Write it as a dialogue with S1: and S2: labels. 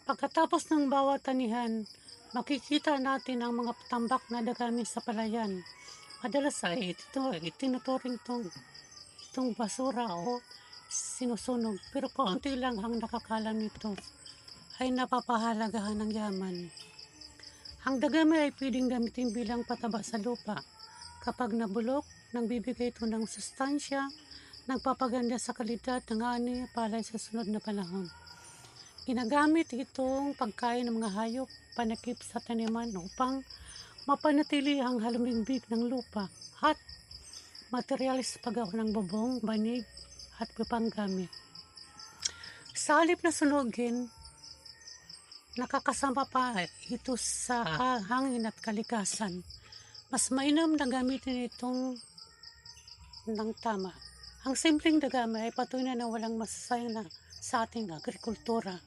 S1: Pagkatapos ng bawat tanihan, makikita natin ang mga tambak na dagami sa palayan. Madalas ay itinuturing itong basura o sinusunog, pero kaunti lang ang nakakalam nito ay napapahalagahan ng yaman. Ang dagami ay pwedeng gamitin bilang pataba sa lupa. Kapag nabulok, nagbibigay ito ng sustansya, nagpapaganda sa kalidad ng ani palay sa sunod na panahon. Ginagamit itong pagkain ng mga hayop, panakip sa taniman upang mapanatili ang halumigbig ng lupa at materialis sa paggawa ng bubong, banig at pang gamit. Sa halip na sunugin, nakakasama pa ito sa hangin at kalikasan. Mas mainam na gamitin itong ng tama. Ang simpleng dagami ay patuloy na walang masasayang na sa ating agrikultura.